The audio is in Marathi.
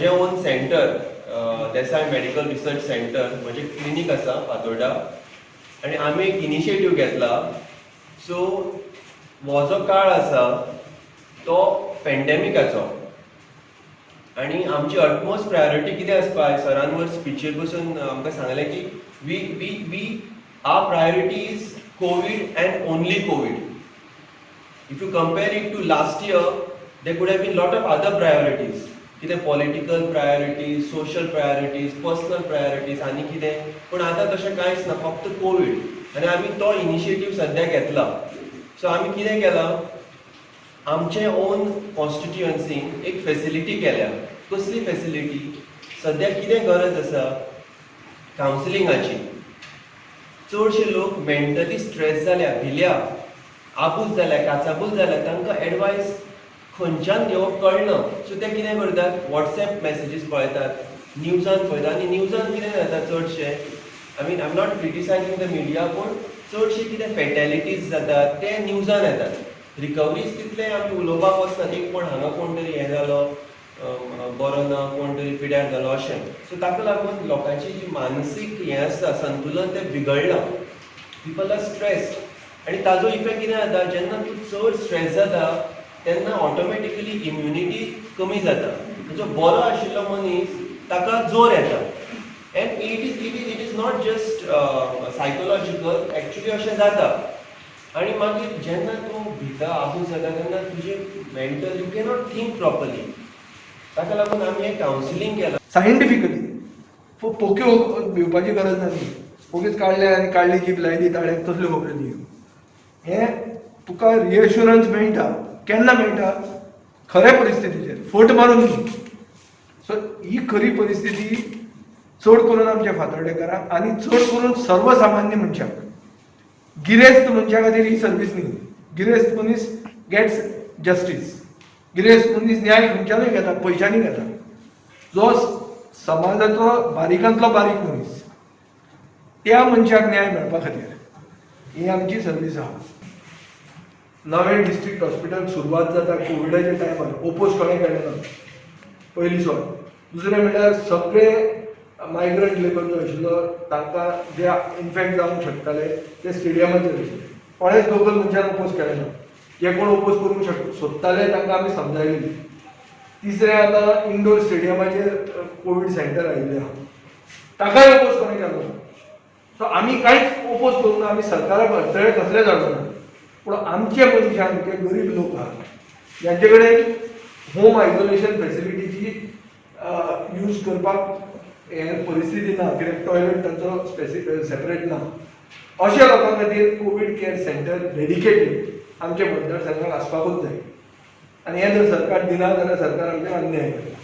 म्हजें ओन सेंटर देसाय मेडिकल रिसर्च सेंटर म्हजें क्लिनीक आसा फातोर्डा आनी आमी एक इनिशिएटीव घेतला. सो हो जो काळ आसा तो पेंडेमिकाचो आनी आमची अटमोस्ट प्रायोरिटी कितें आसपा सरान वर स्पिचेर बसून आमकां सांगलें की we we we our priority is covid and only covid. If you compare it to last year, there could have been lot of other priorities. कितें political priorities, social priorities, personal priorities आनी कितें, पूण आतां तशें कांयच ना, फक्त कोवीड आनी आमी तो इनिशिएटीव सद्या घेतला. सो आमी कितें केलां, आमचे ओन कॉन्स्टिट्युएन्सीन एक फेसिलिटी केल्या. कसली फेसिलिटी? सद्या कितें गरज आसा कावन्सिलिंगाची. चडशे लोक मेंटली स्ट्रेस जाल्या, भिल्या, आबूज जाल्या, काचाबूज जाल्या, तांकां एडवायस खंयच्यान घेवप कळना. सो ते कितें करतात, वॉट्सॅप मेसेजीस पळयतात, न्यूजान पळयतात आनी न्यूजान कितें जाता चडशे, I mean I am not criticising the media, पूण चडशे कितें फॅटेलिटीज जातात ते न्यूजान येतात. रिकवरीज तितले आमी उलोवपाक वचनात, एक कोण हांगा कोण तरी हें जालो, बरो ना, कोण तरी पिड्यार जालो अशें. सो ताका लागून लोकांची जी मानसीक हें आसता संतुलन तें बिगडलां. पीपल आर स्ट्रेस्ड आनी ताजो इफेक्ट कितें जाता, जेन्ना तूं चड स्ट्रेस जाता तेन्ना ऑटोमॅटिकली इम्युनिटी कमी जाता. जो बरो आशिल्लो मनीस ताका जोर येता. End it is not just psychological, actually अशें जाता. आनी मागीर जेन्ना तूं भिता, आबूज जाता तेन्ना तुजें mental you cannot think properly. ताका लागून आमी हें कावन्सिलींग केलां सायंटिफिकली. पोक्यो भिवपाची गरज ना. पोकीच काडले आनी काडली जीब लायली ताळ्याक, तसल्यो खबरो न्ही. हें तुका रिएश्युरन्स मेळटा केन्ना मेळटा, खऱ्या परिस्थितीचेर, फट मारून न्ही. सो ही खरी परिस्थिती चड करून आमच्या फातोर्डेकारांक आनी चड करून सर्वसामान्य मनशाक, गिरेस्त मनशा खातीर ही सर्वीस न्ही. गिरेस्त मनीस गेट्स जस्टीस. गिरेस्त मनीस न्याय खंयच्यानूय घेता, पयशांनी घेता. जो समाजाचो बारीकांतलो बारीक मनीस, त्या मनशाक न्याय मेळपा खातीर ही आमची सर्वीस आहा. नवें डिस्ट्रिक्ट हॉस्पिटल सुरवात जाता कोविडाच्या टायमार ओपोज कोणें केलें ना पयलीं सोड. दुसरें म्हणल्यार सगळे मायग्रंट लेबर जो आशिल्लो तांकां जे इन्फेक्ट जावंक शकताले ते स्टेडियमाचेर आशिल्ले. कोणेच लोकल मनशान ओपोज केलें ना. जे कोण ओपोज करूंक सोदताले तांकां आमी समजायलें. तिसरें आतां इंडोर स्टेडियमाचेर कोवीड सेंटर आयिल्लें आहा, ताकाय ओपोज कोणें केलो ना. सो आमी कांयच ओपोज करूंक ना, आमी सरकाराक अडथळे कसलेच हाडूंक ना. पूण आमचे मनशांक, जे गरीब लोक आहात जांचे कडेन होम आयसोलेशन फेसिलिटीची यूज करपाक हें परिस्थिती ना, कित्याक टॉयलेट तांचो सेपरेट ना, अशा लोकां खातीर कोवीड केअर सेंटर डेडिकेटेड आमच्या मतदारसंघाक आसपाकूच जाय. आनी हें जर सरकार दिना जाल्यार सरकार आमचेर अन्याय करता.